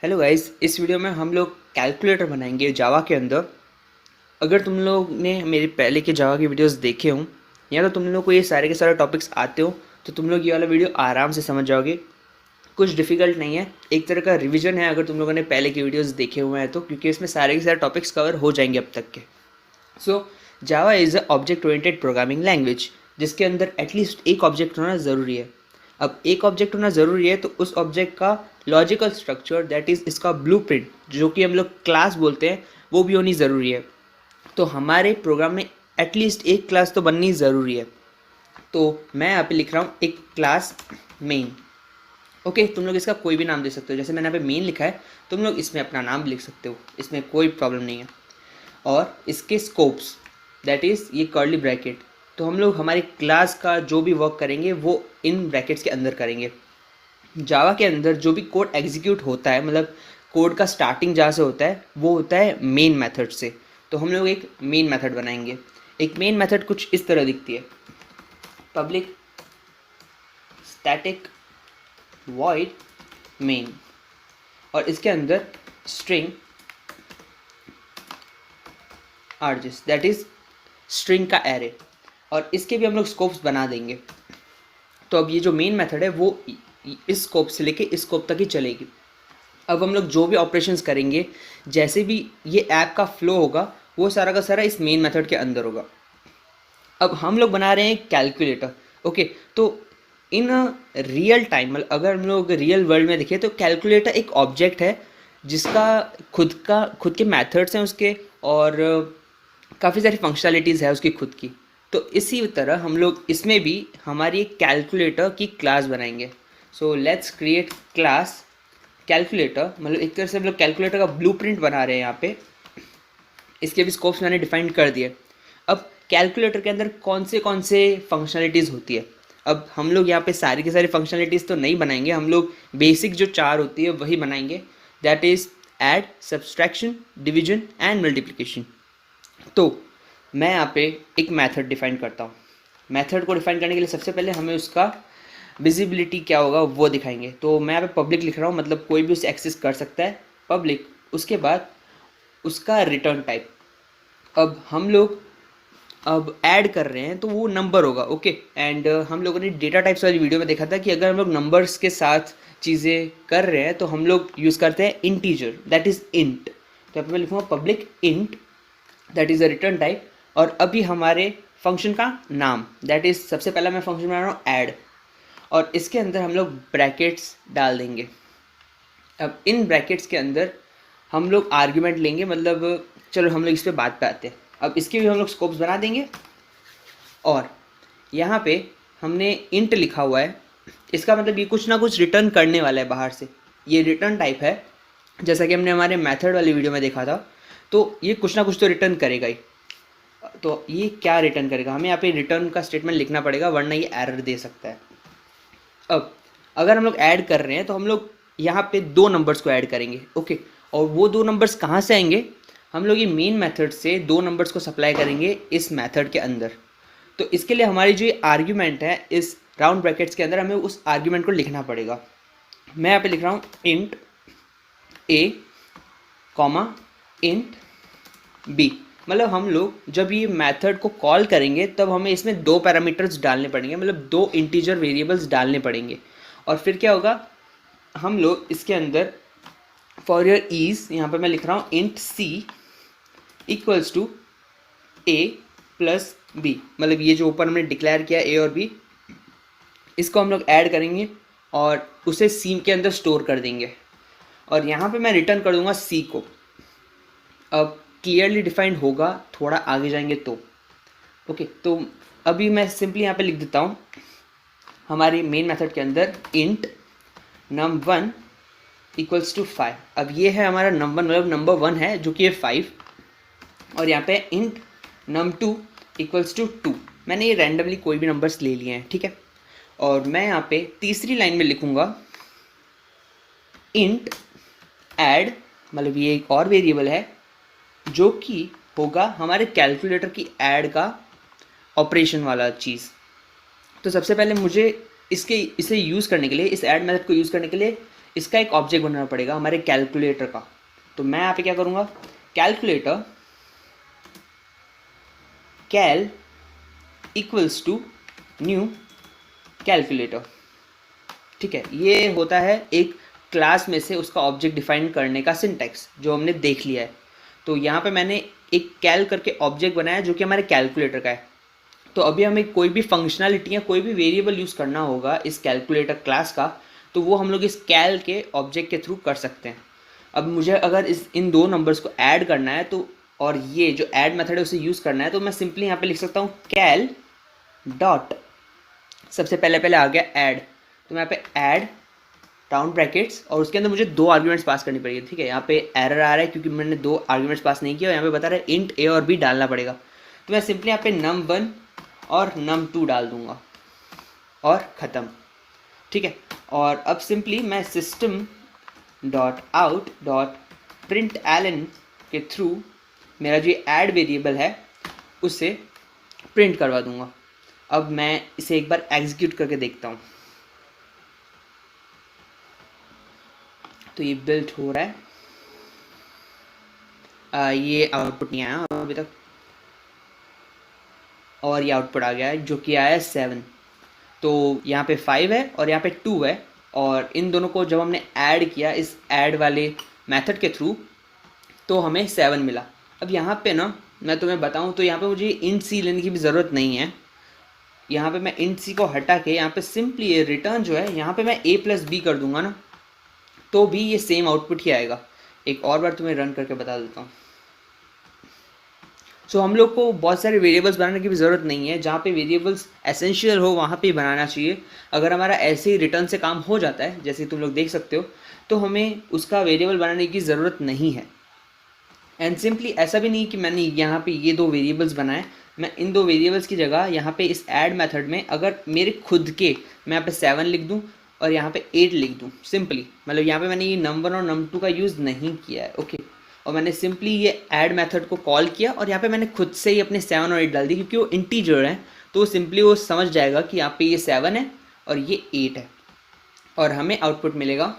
Hello guys, इस video में हम लोग कैलकुलेटर बनाएंगे जावा के अंदर। अगर तुम लोग ने मेरे पहले के जावा के वीडियोस देखे हों या तो तुम लोग को ये सारे के सारे टॉपिक्स आते हो तो तुम लोग ये वाला वीडियो आराम से समझ जाओगे। कुछ डिफिकल्ट नहीं है, एक तरह का रिवीजन है अगर तुम लोगों ने पहले के वीडियोस देखे हुए हैं तो, क्योंकि इसमें सारे के सारे टॉपिक्स कवर हो जाएंगे अब तक के। So Java is a object oriented programming language जिसके अंदर एटलीस्ट एक ऑब्जेक्ट होना ज़रूरी है। अब एक ऑब्जेक्ट होना ज़रूरी है तो उस ऑब्जेक्ट का लॉजिकल स्ट्रक्चर, दैट इज़ इसका ब्लूप्रिंट जो कि हम लोग क्लास बोलते हैं, वो भी होनी ज़रूरी है। तो हमारे प्रोग्राम में एटलीस्ट एक क्लास तो बननी ज़रूरी है। तो मैं यहाँ पे लिख रहा हूँ एक क्लास मेन। ओके, तुम लोग इसका कोई भी नाम दे सकते हो, जैसे मैंने यहाँ पे मेन लिखा है, तुम लोग इसमें अपना नाम लिख सकते हो, इसमें कोई प्रॉब्लम नहीं है। और इसके स्कोप्स, दैट इज़ ये कर्ली ब्रैकेट, तो हम लोग हमारी क्लास का जो भी वर्क करेंगे वो इन ब्रैकेट्स के अंदर करेंगे। जावा के अंदर जो भी कोड एग्जीक्यूट होता है, मतलब कोड का स्टार्टिंग जहाँ से होता है वो होता है मेन मेथड से। तो हम लोग एक मेन मेथड बनाएंगे। एक मेन मेथड कुछ इस तरह दिखती है, पब्लिक स्टैटिक वॉइड मेन, और इसके अंदर स्ट्रिंग आर्जिस, दैट इज स्ट्रिंग का एरे, और इसके भी हम लोग स्कोप्स बना देंगे। तो अब ये जो मेन मेथड है वो इस स्कोप से लेके इस स्कोप तक ही चलेगी। अब हम लोग जो भी ऑपरेशंस करेंगे, जैसे भी ये ऐप का फ्लो होगा, वो सारा का सारा इस मेन मेथड के अंदर होगा। अब हम लोग बना रहे हैं कैलकुलेटर। ओके, तो इन रियल टाइम, मतलब अगर हम लोग रियल वर्ल्ड में देखें तो कैलकुलेटर एक ऑब्जेक्ट है जिसका खुद के मेथड्स हैं उसके, और काफ़ी सारी फंक्शनैलिटीज़ है उसकी खुद की। तो इसी तरह हम लोग इसमें भी हमारी एक कैलकुलेटर की क्लास बनाएंगे। So let's create class calculator, मतलब एक तरह से हम लोग कैलकुलेटर का ब्लूप्रिंट बना रहे हैं यहाँ पे। इसके भी स्कोप्स मैंने डिफाइन कर दिए। अब कैलकुलेटर के अंदर कौन से फंक्शनलिटीज़ होती है, अब हम लोग यहाँ पे सारी की सारी फंक्शनलिटीज़ तो नहीं बनाएंगे, हम लोग बेसिक जो चार होती है वही बनाएंगे, that is add, subtraction, division and multiplication. तो मैं यहाँ पे एक मेथड डिफाइन करता हूँ। मेथड को डिफाइन करने के लिए सबसे पहले हमें उसका विजिबिलिटी क्या होगा वो दिखाएंगे। तो मैं यहाँ पे पब्लिक लिख रहा हूँ, मतलब कोई भी उसे एक्सेस कर सकता है, पब्लिक। उसके बाद उसका रिटर्न टाइप, अब हम लोग अब ऐड कर रहे हैं तो वो नंबर होगा। ओके, एंड हम लोगों ने डेटा टाइप्स वाली वीडियो में देखा था कि अगर हम लोग नंबर्स के साथ चीज़ें कर रहे हैं तो हम लोग यूज़ करते हैं इंटीजर, दैट इज़ इंट। तो मैं लिखूँगा public int, that is a return type. और अभी हमारे फंक्शन का नाम, दैट इज़ सबसे पहला मैं फंक्शन बना रहा हूँ ऐड, और इसके अंदर हम लोग ब्रैकेट्स डाल देंगे। अब इन ब्रैकेट्स के अंदर हम लोग आर्ग्यूमेंट लेंगे, मतलब चलो हम लोग इस पर बात पे आते हैं। अब इसके भी हम लोग स्कोप्स बना देंगे, और यहाँ पे हमने इंट लिखा हुआ है, इसका मतलब ये कुछ ना कुछ रिटर्न करने वाला है बाहर से। ये रिटर्न टाइप है, जैसा कि हमने हमारे मेथड वाली वीडियो में देखा था। तो ये कुछ ना कुछ तो रिटर्न करेगा ही। तो ये क्या रिटर्न करेगा, हमें यहाँ पे रिटर्न का स्टेटमेंट लिखना पड़ेगा, वरना ये एरर दे सकता है। अब अगर हम लोग ऐड कर रहे हैं तो हम लोग यहाँ पे दो नंबर्स को ऐड करेंगे। ओके, और वो दो नंबर्स कहाँ से आएंगे, हम लोग ये मेन मेथड से दो नंबर्स को सप्लाई करेंगे इस मेथड के अंदर। तो इसके लिए हमारी जो ये आर्ग्यूमेंट है, इस राउंड ब्रैकेट्स के अंदर हमें उस आर्ग्यूमेंट को लिखना पड़ेगा। मैं यहाँ पे लिख रहा हूँ इंट ए कॉमा इंट बी, मतलब हम लोग जब ये मेथड को कॉल करेंगे तब हमें इसमें दो पैरामीटर्स डालने पड़ेंगे, मतलब दो इंटीजर वेरिएबल्स डालने पड़ेंगे। और फिर क्या होगा, हम लोग इसके अंदर फॉर योर ईज यहाँ पे मैं लिख रहा हूँ int c equals to a plus b, मतलब ये जो ऊपर हमने डिक्लेयर किया ए और बी, इसको हम लोग ऐड करेंगे और उसे सी के अंदर स्टोर कर देंगे। और यहाँ पे मैं रिटर्न कर दूंगा सी को। अब क्लियरली डिफाइंड होगा, थोड़ा आगे जाएंगे तो। ओके, तो अभी मैं सिंपली यहाँ पे लिख देता हूँ हमारी मेन मेथड के अंदर इंट num1 इक्वल्स टू 5। अब ये है हमारा num1, मतलब नंबर 1 है जो कि ये 5, और यहाँ पे इंट num2 इक्वल्स टू 2। मैंने ये रैंडमली कोई भी नंबर्स ले लिए हैं, ठीक है। और मैं यहाँ पे तीसरी लाइन में लिखूँगा इंट ऐड, मतलब ये एक और वेरिएबल है जो कि होगा हमारे कैलकुलेटर की ऐड का ऑपरेशन वाला चीज़। तो सबसे पहले मुझे इसे यूज़ करने के लिए, इस ऐड मेथड को यूज़ करने के लिए इसका एक ऑब्जेक्ट बनाना पड़ेगा हमारे कैलकुलेटर का। तो मैं यहाँ पे क्या करूँगा, calculator cal equals to new calculator. ठीक है, ये होता है एक क्लास में से उसका ऑब्जेक्ट डिफाइन करने का सिंटैक्स जो हमने देख लिया है। तो यहाँ पे मैंने एक कैल करके ऑब्जेक्ट बनाया जो कि हमारे कैलकुलेटर का है। तो अभी हमें कोई भी फंक्शनैलिटी या कोई भी वेरिएबल यूज़ करना होगा इस कैलकुलेटर क्लास का, तो वो हम लोग इस कैल के ऑब्जेक्ट के थ्रू कर सकते हैं। अब मुझे अगर इन दो नंबर्स को ऐड करना है तो, और ये जो ऐड मेथड है उसे यूज़ करना है, तो मैं सिंपली यहाँ पे लिख सकता हूँ कैल डॉट, सबसे पहले आ गया ऐड, तो मैं यहाँ पे ऐड राउंड ब्रैकेट्स और उसके अंदर मुझे 2 आर्ग्यूमेंट्स पास करनी पड़ेगी। ठीक है, यहाँ पे एरर आ रहा है क्योंकि मैंने 2 आर्ग्यूमेंट्स पास नहीं किया और यहाँ पे बता रहा है इंट ए और बी डालना पड़ेगा। तो मैं सिंपली यहाँ पे num1 और num2 डाल दूंगा और ख़त्म। ठीक है, और अब सिंपली मैं system dot out dot println के थ्रू मेरा जो ऐड वेरिएबल है उसे प्रिंट करवा दूंगा। अब मैं इसे एक बार एग्जीक्यूट करके देखता हूँ। तो ये बिल्ड हो रहा है, ये आउटपुट नहीं आया अभी तक, और ये आउटपुट आ गया है जो कि आया है 7। तो यहाँ पे 5 है और यहाँ पे 2 है, और इन दोनों को जब हमने ऐड किया इस ऐड वाले मेथड के थ्रू तो हमें 7 मिला। अब यहाँ पे ना मैं तुम्हें बताऊँ तो यहाँ पे मुझे इंट सी लेने की भी ज़रूरत नहीं है। यहाँ पे मैं इंट सी को हटा के यहाँ पे सिंपली ये रिटर्न जो है यहाँ पे मैं a प्लस बी कर दूंगा ना, तो भी ये सेम आउटपुट ही आएगा। एक और बार तुम्हें रन करके बता देता हूँ। सो हम लोग को बहुत सारे वेरिएबल्स बनाने की भी ज़रूरत नहीं है, जहाँ पे वेरिएबल्स एसेंशियल हो वहाँ पे ही बनाना चाहिए। अगर हमारा ऐसे ही रिटर्न से काम हो जाता है जैसे तुम लोग देख सकते हो, तो हमें उसका वेरिएबल बनाने की ज़रूरत नहीं है। एंड सिंपली ऐसा भी नहीं कि मैंने यहाँ पे ये 2 वेरिएबल्स बनाए, मैं इन 2 वेरिएबल्स की जगह यहाँ पे इस ऐड मेथड में अगर मेरे खुद के मैं यहाँ पे 7 लिख दूँ और यहाँ पे 8 लिख दूँ सिंपली, मतलब यहाँ पे मैंने ये num1 और num2 का यूज़ नहीं किया है। ओके, और मैंने सिंपली ये ऐड मेथड को कॉल किया और यहाँ पे मैंने खुद से ही अपने 7 और 8 डाल दी, क्योंकि वो इंटीजर है तो सिंपली वो समझ जाएगा कि यहाँ पे ये 7 है और ये 8 है, और हमें आउटपुट मिलेगा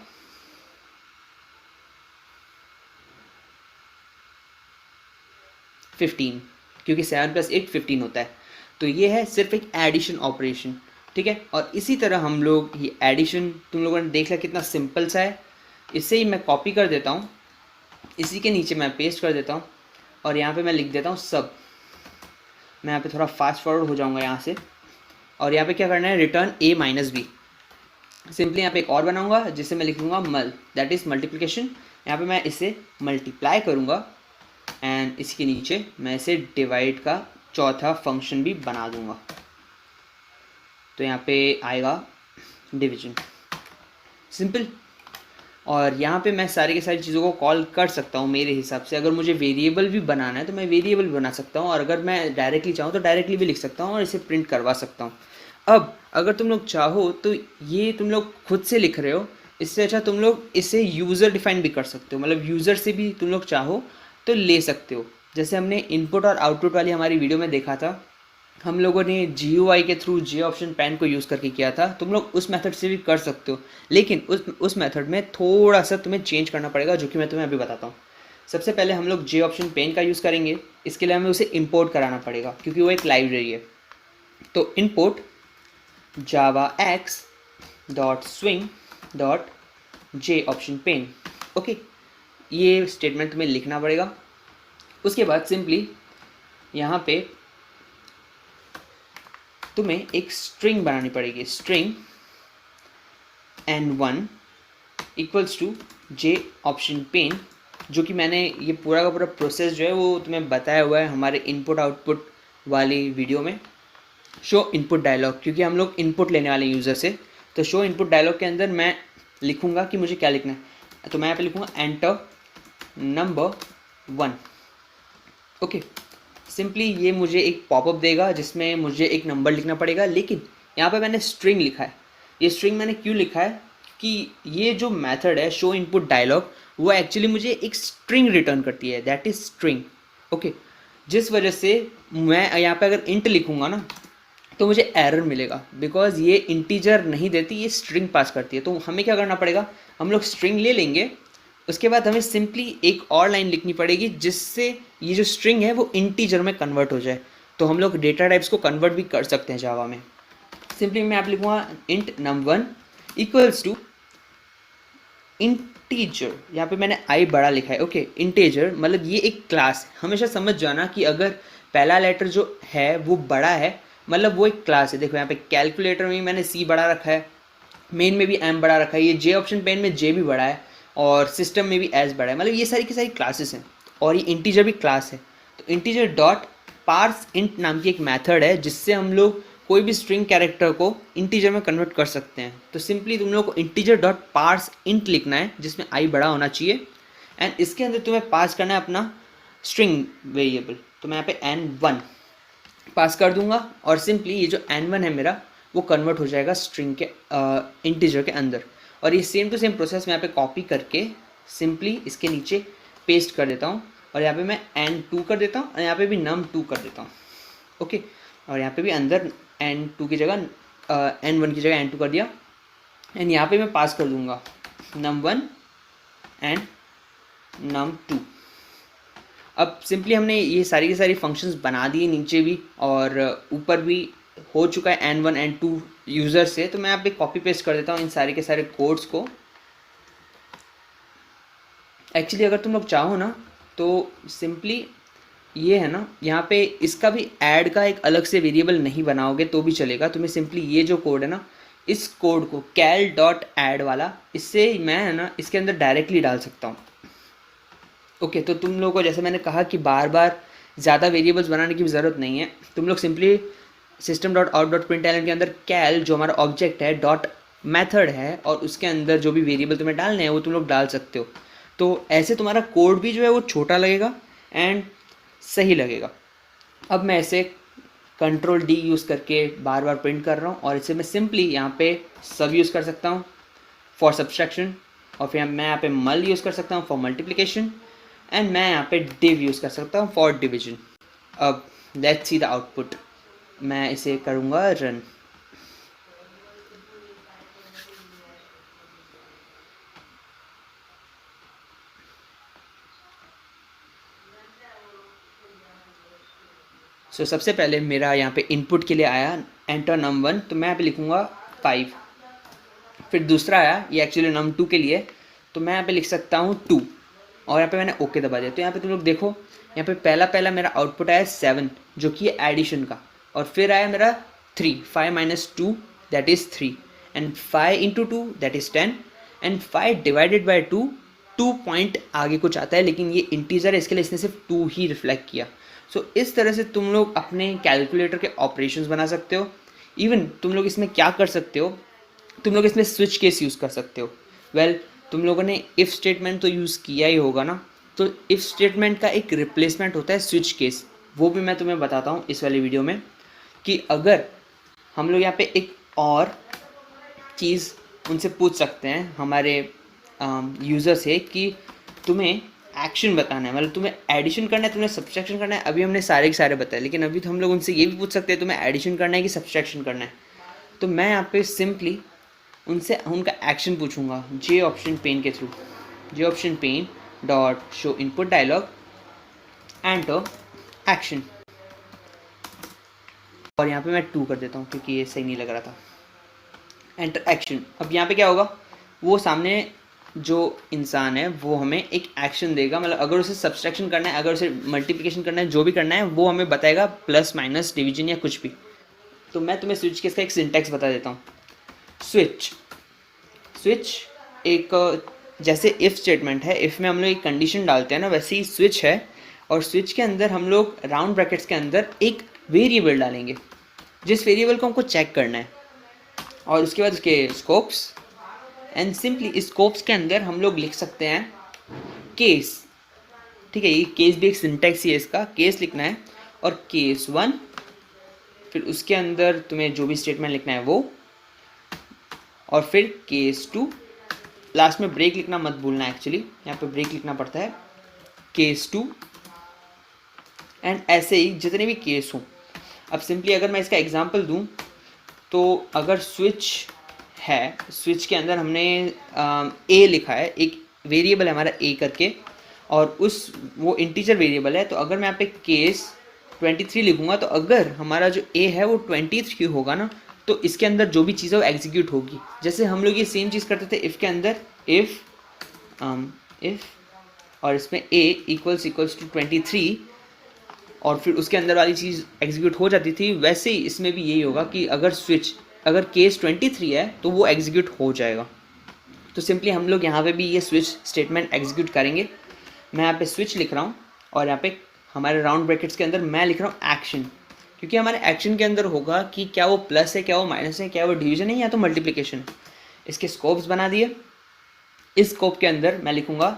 15, क्योंकि 7 + 8 15 होता है। तो ये है सिर्फ एक एडिशन ऑपरेशन। ठीक है, और इसी तरह हम लोग ये एडिशन तुम लोगों ने देख लिया कितना सिंपल सा है। इसे ही मैं कॉपी कर देता हूँ, इसी के नीचे मैं पेस्ट कर देता हूँ और यहाँ पे मैं लिख देता हूँ सब। मैं यहाँ पे थोड़ा फास्ट फॉरवर्ड हो जाऊँगा यहाँ से, और यहाँ पे क्या करना है, return a minus b. Simply यहाँ पे एक और बनाऊँगा जिसे मैं लिखूँगा मल, दैट इज़ मल्टीप्लिकेशन। यहाँ पे मैं इसे मल्टीप्लाई करूँगा एंड इसके नीचे मैं इसे डिवाइड का चौथा फंक्शन भी बना दूँगा। तो यहाँ पे आएगा डिवीजन, सिंपल। और यहाँ पे मैं सारी की सारी चीज़ों को कॉल कर सकता हूँ मेरे हिसाब से। अगर मुझे वेरिएबल भी बनाना है तो मैं वेरिएबल भी बना सकता हूँ, और अगर मैं डायरेक्टली चाहूँ तो डायरेक्टली भी लिख सकता हूँ और इसे प्रिंट करवा सकता हूँ। अब अगर तुम लोग चाहो तो ये तुम लोग खुद से लिख रहे हो, इससे अच्छा तुम लोग इसे यूज़र डिफाइन भी कर सकते हो, मतलब यूज़र से भी तुम लोग चाहो तो ले सकते हो। जैसे हमने इनपुट और आउटपुट वाली हमारी वीडियो में देखा था, हम लोगों ने GUI के थ्रू JOptionPan को यूज़ करके किया था। तुम लोग उस मेथड से भी कर सकते हो, लेकिन उस मेथड में थोड़ा सा तुम्हें चेंज करना पड़ेगा, जो कि मैं तुम्हें अभी बताता हूँ। सबसे पहले हम लोग JOptionPan का यूज़ करेंगे। इसके लिए हमें उसे इंपोर्ट कराना पड़ेगा क्योंकि वो एक लाइब्रेरी है। तो इंपोर्ट javax.swing.JOptionPan। ओके, ये स्टेटमेंट तुम्हें लिखना पड़ेगा। उसके बाद सिंपली यहाँ पे तुम्हें एक स्ट्रिंग बनानी पड़ेगी, string n1 equals to JOptionPan, जो कि मैंने ये पूरा का पूरा प्रोसेस जो है वो तुम्हें बताया हुआ है हमारे इनपुट आउटपुट वाली वीडियो में। शो इनपुट डायलॉग, क्योंकि हम लोग इनपुट लेने वाले यूज़र से, तो शो इनपुट डायलॉग के अंदर मैं लिखूँगा कि मुझे क्या लिखना है। तो मैं यहाँ पे लिखूँगा एंटर नंबर 1। ओके, सिंपली ये मुझे एक पॉपअप देगा जिसमें मुझे एक नंबर लिखना पड़ेगा, लेकिन यहाँ पे मैंने स्ट्रिंग लिखा है। ये स्ट्रिंग मैंने क्यों लिखा है कि ये जो मेथड है शो इनपुट डायलॉग, वो एक्चुअली मुझे एक स्ट्रिंग रिटर्न करती है, दैट इज़ स्ट्रिंग। ओके, जिस वजह से मैं यहाँ पे अगर इंट लिखूँगा ना तो मुझे एरर मिलेगा, बिकॉज ये इंटीजर नहीं देती, ये स्ट्रिंग पास करती है। तो हमें क्या करना पड़ेगा, हम लोग स्ट्रिंग ले लेंगे, उसके बाद हमें सिंपली एक और लाइन लिखनी पड़ेगी जिससे ये जो स्ट्रिंग है वो इंटीजर में कन्वर्ट हो जाए। तो हम लोग डेटा टाइप्स को कन्वर्ट भी कर सकते हैं जावा में। सिंपली मैं आप लिखूँगा int num1 equals to integer, यहाँ पे मैंने आई बड़ा लिखा है, ओके। इंटीजर मतलब ये एक क्लास है, हमेशा समझ जाना कि अगर पहला लेटर जो है वो बड़ा है मतलब वो एक क्लास है। देखो यहाँ पे कैलकुलेटर में भी मैंने सी बड़ा रखा है, मेन में भी एम बड़ा रखा है, ये जे ऑप्शन पेन में जे भी बड़ा है, और सिस्टम में भी एस बड़ा है, मतलब ये सारी की सारी क्लासेस हैं, और ये इंटीजर भी क्लास है। तो इंटीजर डॉट पार्स इंट नाम की एक मेथड है जिससे हम लोग कोई भी स्ट्रिंग कैरेक्टर को इंटीजर में कन्वर्ट कर सकते हैं। तो सिंपली तुम लोग को इंटीजर डॉट पार्स इंट लिखना है जिसमें आई बड़ा होना चाहिए, एंड इसके अंदर तुम्हें पास करना है अपना स्ट्रिंग वेरिएबल। तो मैं यहाँ पे n1 पास कर दूंगा, और सिंपली ये जो n1 है मेरा वो कन्वर्ट हो जाएगा स्ट्रिंग के इंटीजर के अंदर। और ये सेम टू सेम प्रोसेस मैं यहाँ पे कॉपी करके सिंपली इसके नीचे पेस्ट कर देता हूँ, और यहाँ पे मैं n2 कर देता हूँ, और यहाँ पे भी num2 कर देता हूँ, ओके। और यहाँ पे भी अंदर n2 की जगह n1 की जगह n2 कर दिया, एंड यहाँ पे मैं पास कर दूंगा num1 एंड num2। अब सिंपली हमने ये सारी की सारी फंक्शंस बना दिए नीचे भी और ऊपर भी हो चुका है n1 n2 यूज़र से। तो मैं यहाँ पे कॉपी पेस्ट कर देता हूँ इन सारे के सारे कोड्स को। एक्चुअली अगर तुम लोग चाहो ना तो सिंपली ये है ना, यहाँ पे इसका भी ऐड का एक अलग से वेरिएबल नहीं बनाओगे तो भी चलेगा। तुम्हें सिंपली ये जो कोड है ना, इस कोड को कैल डॉट ऐड वाला, इससे मैं है ना इसके अंदर डायरेक्टली डाल सकता हूँ, ओके। तो तुम लोगों को जैसे मैंने कहा कि बार बार ज़्यादा वेरिएबल्स बनाने की भी ज़रूरत नहीं है। तुम लोग simply system dot out dot println के अंदर कैल जो हमारा ऑब्जेक्ट है डॉट मैथड है, और उसके अंदर जो भी वेरिएबल तुम्हें डालने हैं वो तुम लोग डाल सकते हो। तो ऐसे तुम्हारा कोड भी जो है वो छोटा लगेगा एंड सही लगेगा। अब मैं इसे कंट्रोल डी यूज़ करके बार बार प्रिंट कर रहा हूँ, और इसे मैं सिंपली यहाँ पे सब यूज़ कर सकता हूँ फॉर सब्सट्रैक्शन, और फिर मैं यहाँ पे मल यूज़ कर सकता हूँ फॉर मल्टीप्लिकेशन, एंड मैं यहाँ पे डिव यूज़ कर सकता हूँ फॉर डिविजन। अब लेट्स सी द आउटपुट। मैं इसे करूँगा रन। सो सबसे पहले मेरा यहाँ पे इनपुट के लिए आया एंटर num1, तो मैं यहाँ पे लिखूँगा 5। फिर दूसरा आया ये एक्चुअली num2 के लिए, तो मैं यहाँ पे लिख सकता हूँ 2, और यहाँ पे मैंने ओके दबा दिया। तो यहाँ पे तुम लोग देखो यहाँ पे पहला मेरा आउटपुट आया 7 जो कि एडिशन का, और फिर आया मेरा 3, 5 - 2 that is 3, and 5 × 2 that is 10, and 5 divided by 2 2 point आगे कुछ आता है, लेकिन ये इंटीजर है इसके लिए इसने सिर्फ 2 ही रिफ्लेक्ट किया। सो इस तरह से तुम लोग अपने कैलकुलेटर के ऑपरेशंस बना सकते हो। इवन तुम लोग इसमें क्या कर सकते हो, तुम लोग इसमें स्विच केस यूज़ कर सकते हो। वेल तुम लोगों ने इफ़ स्टेटमेंट तो यूज़ किया ही होगा ना, तो इफ़ स्टेटमेंट का एक रिप्लेसमेंट होता है स्विच केस, वो भी मैं तुम्हें बताता हूँ इस वाली वीडियो में, कि अगर हम लोग यहाँ पे एक और चीज़ उनसे पूछ सकते हैं हमारे यूज़र से कि तुम्हें एक्शन बताना है, मतलब तुम्हें एडिशन करना है, तुम्हें सब्सट्रैक्शन करना है। अभी हमने सारे के सारे बताए, लेकिन अभी तो हम लोग उनसे ये भी पूछ सकते हैं तुम्हें एडिशन करना है कि सब्सट्रैक्शन करना है। तो मैं यहाँ पे सिंपली उनसे उनका एक्शन पूछूंगा जे ऑप्शन पेन के through, J option pane dot show input dialog enter action, और यहाँ पे मैं 2 कर देता हूँ क्योंकि ये सही नहीं लग रहा था। Enter action. अब यहाँ पे क्या होगा, वो सामने जो इंसान है वो हमें एक एक्शन देगा, मतलब अगर उसे सब्सट्रैक्शन करना है, अगर उसे मल्टीप्लिकेशन करना है, जो भी करना है वो हमें बताएगा, प्लस माइनस डिवीजन या कुछ भी। तो मैं तुम्हें स्विच केस का एक सिंटैक्स बता देता हूँ। स्विच एक जैसे इफ़ स्टेटमेंट है, इफ़ में हम लोग एक कंडीशन डालते हैं ना, वैसे ही स्विच है, और स्विच के अंदर हम लोग राउंड ब्रैकेट्स के अंदर एक वेरिएबल डालेंगे जिस वेरिएबल को हमको चेक करना है, और उसके बाद उसके स्कोप्स, एंड सिंपली स्कोप्स के अंदर हम लोग लिख सकते हैं केस। ठीक है, ये केस भी एक सिंटैक्स ही है इसका, केस लिखना है, और केस 1, फिर उसके अंदर तुम्हें जो भी स्टेटमेंट लिखना है वो, और फिर केस 2, लास्ट में ब्रेक लिखना मत भूलना, एक्चुअली यहाँ पे ब्रेक लिखना पड़ता है, केस 2, एंड ऐसे ही जितने भी केस हों। अब सिंपली अगर मैं इसका एग्जांपल दूं तो अगर स्विच है, स्विच के अंदर हमने ए लिखा है, एक वेरिएबल है हमारा ए करके, और वो इंटीजर वेरिएबल है। तो अगर मैं यहाँ पे केस 23 लिखूंगा तो अगर हमारा जो ए है वो 23 होगा ना, तो इसके अंदर जो भी चीज़ है वो एग्जीक्यूट होगी। जैसे हम लोग ये सेम चीज़ करते थे इफ़ के अंदर, इफ़ और इसमें a इक्वल्स टू 23 और फिर उसके अंदर वाली चीज़ एग्जीक्यूट हो जाती थी, वैसे ही इसमें भी यही होगा कि अगर केस 23 है तो वो एग्जीक्यूट हो जाएगा। तो सिंपली हम लोग यहाँ पे भी ये स्विच स्टेटमेंट एग्जीक्यूट करेंगे। मैं यहाँ पे स्विच लिख रहा हूँ और यहाँ पे हमारे राउंड ब्रैकेट्स के अंदर मैं लिख रहा हूँ एक्शन, क्योंकि हमारे एक्शन के अंदर होगा कि क्या वो प्लस है, क्या वो माइनस है, क्या वो डिवीजन है या तो मल्टीप्लिकेशन। इसके स्कोप्स बना दिए। इस स्कोप के अंदर मैं लिखूँगा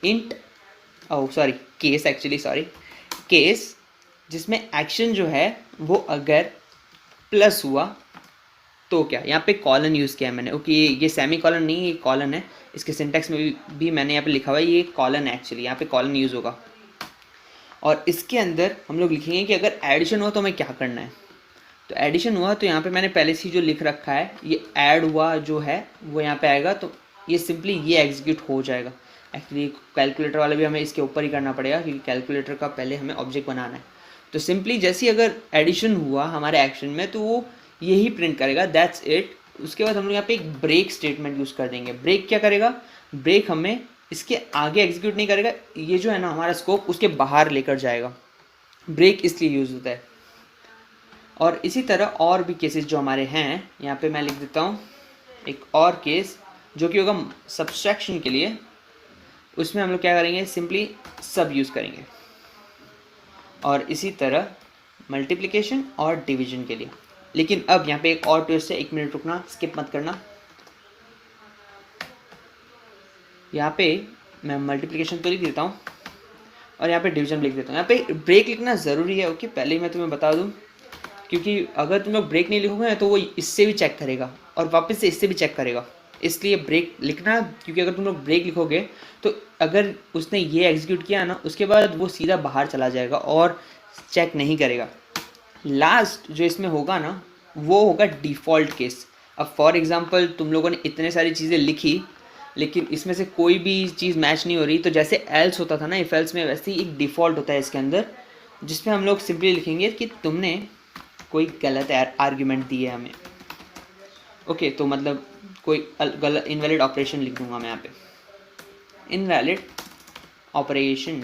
इंट केस जिसमें एक्शन जो है वो अगर प्लस हुआ तो क्या, यहाँ पे कॉलन यूज़ किया है मैंने। ओके, ये सेमी कॉलन नहीं, ये कॉलन है। इसके सिंटैक्स में भी मैंने यहाँ पे लिखा हुआ है ये कॉलन है, एक्चुअली यहाँ पे कॉलन यूज़ होगा। और इसके अंदर हम लोग लिखेंगे कि अगर एडिशन हुआ तो हमें क्या करना है। तो एडिशन हुआ तो यहाँ पे मैंने पहले से जो लिख रखा है, ये ऐड हुआ जो है वो यहाँ पे आएगा, तो ये सिंपली ये एग्जीक्यूट हो जाएगा। एक्चुअली कैलकुलेटर वाला भी हमें इसके ऊपर ही करना पड़ेगा, क्योंकि कैलकुलेटर का पहले हमें ऑब्जेक्ट बनाना है। तो सिंपली जैसे ही अगर एडिशन हुआ हमारे एक्शन में तो वो यही प्रिंट करेगा, दैट्स इट। उसके बाद हम लोग यहाँ पे एक ब्रेक स्टेटमेंट यूज़ कर देंगे। ब्रेक क्या करेगा, ब्रेक हमें इसके आगे एग्जीक्यूट नहीं करेगा, ये जो है ना हमारा स्कोप उसके बाहर लेकर जाएगा। ब्रेक इसलिए यूज़ होता है। और इसी तरह और भी केसेस जो हमारे हैं, यहाँ पे मैं लिख देता हूँ एक और केस जो कि होगा सब्सट्रैक्शन के लिए। उसमें हम लोग क्या करेंगे, सिंपली सब यूज़ करेंगे। और इसी तरह मल्टीप्लिकेशन और डिवीजन के लिए। लेकिन अब यहाँ पे एक और ट्विस्ट है, 1 मिनट रुकना, स्किप मत करना। यहाँ पे मैं मल्टीप्लिकेशन तो लिख देता हूँ और यहाँ पे डिवीजन लिख देता हूँ। यहाँ पे ब्रेक लिखना ज़रूरी है। ओके, पहले ही मैं तुम्हें बता दूँ, क्योंकि अगर तुम लोग ब्रेक नहीं लिखोगे तो वो इससे भी चेक करेगा और वापस से इससे भी चेक करेगा। इसलिए ब्रेक लिखना, क्योंकि अगर तुम लोग ब्रेक लिखोगे तो अगर उसने ये एग्जीक्यूट किया ना, उसके बाद वो सीधा बाहर चला जाएगा और चेक नहीं करेगा। लास्ट जो इसमें होगा ना वो होगा डिफ़ॉल्ट केस। अब फॉर एग्जांपल तुम लोगों ने इतने सारी चीज़ें लिखी लेकिन इसमें से कोई भी चीज़ मैच नहीं हो रही, तो जैसे एल्स होता था ना इफ एल्स में, वैसे ही एक डिफ़ॉल्ट होता है इसके अंदर, जिसमें हम लोग सिंपली लिखेंगे कि तुमने कोई गलत आर्ग्यूमेंट दी है हमें। ओके, तो मतलब कोई गलत इनवैलिड ऑपरेशन लिख दूंगा मैं यहाँ पे, इनवैलिड ऑपरेशन।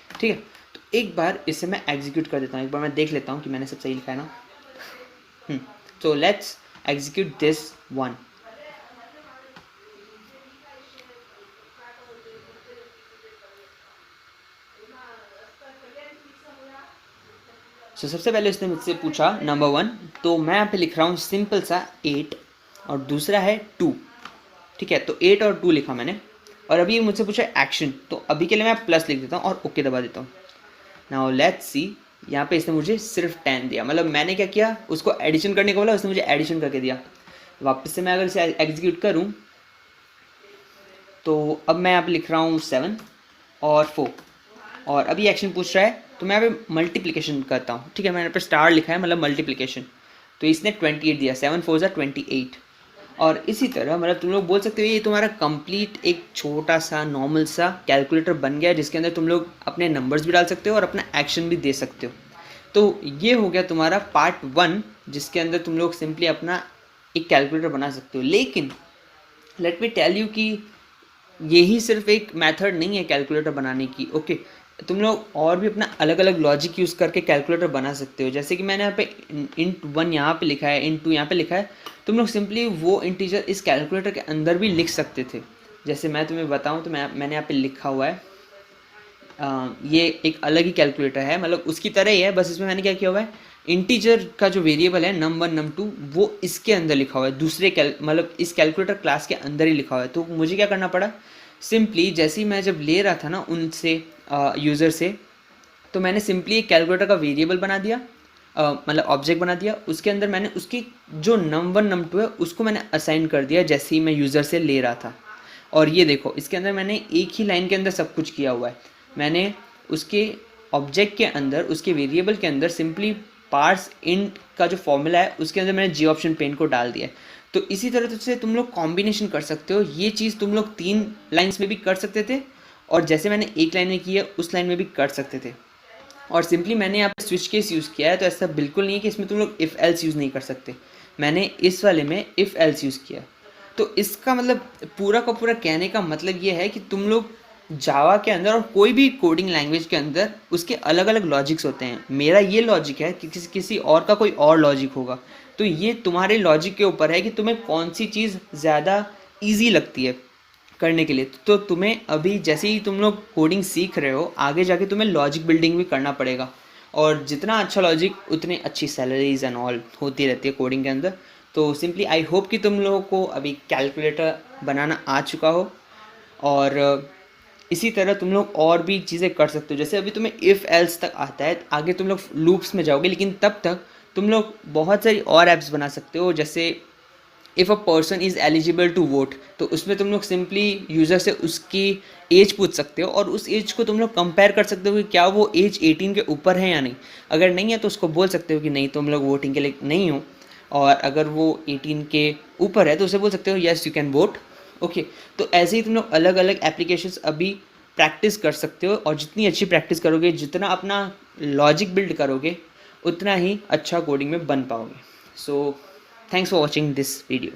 ठीक है, तो एक बार इसे मैं एग्जीक्यूट कर देता हूँ, एक बार मैं देख लेता हूँ कि मैंने सब सही लिखा है ना। तो लेट्स एग्जीक्यूट दिस वन। तो सबसे पहले उसने मुझसे पूछा नंबर 1, तो मैं यहाँ पे लिख रहा हूँ सिंपल सा 8 और दूसरा है 2। ठीक है, तो 8 और 2 लिखा मैंने। और अभी मुझसे पूछा एक्शन, तो अभी के लिए मैं प्लस लिख देता हूँ और ओके दबा देता हूँ। नाउ लेट्स सी, यहाँ पे इसने मुझे सिर्फ 10 दिया, मतलब मैंने क्या किया, उसको एडिशन करने को बोला, उसने मुझे एडिशन करके दिया। वापस से मैं अगर इसे एग्जीक्यूट करूँ तो अब मैं यहाँ पे लिख रहा हूँ 7 और 4 और अभी एक्शन पूछ रहा है तो मैं यहाँ पे मल्टीप्लिकेशन करता हूँ। ठीक है, मैंने यहाँ पे स्टार लिखा है, मतलब मल्टीप्लिकेशन। तो इसने 28 दिया, 7 4 28। और इसी तरह मतलब तुम लोग बोल सकते हो ये तुम्हारा कंप्लीट एक छोटा सा नॉर्मल सा कैलकुलेटर बन गया है, जिसके अंदर तुम लोग अपने नंबर्स भी डाल सकते हो और अपना एक्शन भी दे सकते हो। तो ये हो गया तुम्हारा पार्ट 1, जिसके अंदर तुम लोग सिंपली अपना एक कैलकुलेटर बना सकते हो। लेकिन लेट मी टेल यू कि यही सिर्फ एक मेथड नहीं है कैलकुलेटर बनाने की। ओके, तुम लोग और भी अपना अलग अलग लॉजिक यूज़ करके कैलकुलेटर बना सकते हो। जैसे कि मैंने यहाँ पे इंट 1 यहाँ पे लिखा है, इंट 2 यहाँ पे लिखा है, तुम लोग सिंपली वो इंटीजर इस कैलकुलेटर के अंदर भी लिख सकते थे। जैसे मैं तुम्हें बताऊँ तो मैंने यहाँ पे लिखा हुआ है, ये एक अलग ही कैलकुलेटर है, मतलब उसकी तरह ही है, बस इसमें मैंने क्या किया हुआ है, इंटीजर का जो वेरिएबल है num1 num2 वो इसके अंदर लिखा हुआ है, दूसरे मतलब इस कैलकुलेटर क्लास के अंदर ही लिखा हुआ है। तो मुझे क्या करना पड़ा, सिंपली जैसे ही मैं जब ले रहा था ना उनसे यूज़र से, तो मैंने सिंपली एक कैलकुलेटर का वेरिएबल बना दिया, मतलब ऑब्जेक्ट बना दिया। उसके अंदर मैंने उसकी जो num1 num2 है उसको मैंने असाइन कर दिया जैसे ही मैं यूज़र से ले रहा था। और ये देखो इसके अंदर मैंने एक ही लाइन के अंदर सब कुछ किया हुआ है। मैंने उसके ऑब्जेक्ट के अंदर, उसके वेरिएबल के अंदर सिंपली पार्स इंट का जो फॉर्मूला है उसके अंदर मैंने जी ऑप्शन पेन को डाल दिया है। तो इसी तरह से तुम लोग कॉम्बिनेशन कर सकते हो। ये चीज़ तुम लोग 3 लाइन्स में भी कर सकते थे, और जैसे मैंने एक लाइन में किया उस लाइन में भी कर सकते थे। और सिंपली मैंने यहाँ पे स्विच केस यूज़ किया है, तो ऐसा बिल्कुल नहीं है कि इसमें तुम लोग इफ़ एल्स यूज़ नहीं कर सकते। मैंने इस वाले में इफ़ एल्स यूज़ किया। तो इसका मतलब पूरा का पूरा कहने का मतलब ये है कि तुम लोग जावा के अंदर और कोई भी कोडिंग लैंग्वेज के अंदर उसके अलग अलग लॉजिक्स होते हैं। मेरा ये लॉजिक है कि किसी और का कोई और लॉजिक होगा। तो ये तुम्हारे लॉजिक के ऊपर है कि तुम्हें कौन सी चीज़ ज़्यादा ईजी लगती है करने के लिए। तो तुम्हें अभी जैसे ही तुम लोग कोडिंग सीख रहे हो, आगे जाके तुम्हें लॉजिक बिल्डिंग भी करना पड़ेगा, और जितना अच्छा लॉजिक उतनी अच्छी सैलरीज एंड ऑल होती रहती है कोडिंग के अंदर। तो सिंपली आई होप कि तुम लोगों को अभी कैलकुलेटर बनाना आ चुका हो, और इसी तरह तुम लोग और भी चीज़ें कर सकते हो। जैसे अभी तुम्हें इफ़ एल्स तक आता है, आगे तुम लोग लूप्स में जाओगे, लेकिन तब तक तुम लोग बहुत सारी और ऐप्स बना सकते हो। जैसे if a person is eligible to vote, तो उसमें तुम लोग सिंपली यूज़र से उसकी एज पूछ सकते हो, और उस एज को तुम लोग कंपेयर कर सकते हो कि क्या वो एज 18 के ऊपर है या नहीं। अगर नहीं है तो उसको बोल सकते हो कि नहीं, तुम लोग वोटिंग के लिए नहीं हो। और अगर वो 18 के ऊपर है तो उसे बोल सकते हो yes you can vote. Okay, तो ऐसे ही तुम लोग अलग अलग एप्लीकेशंस अभी प्रैक्टिस कर सकते हो, और जितनी अच्छी प्रैक्टिस करोगे, जितना अपना लॉजिक बिल्ड करोगे, उतना ही अच्छा कोडिंग में बन पाओगे। So thanks for watching this video.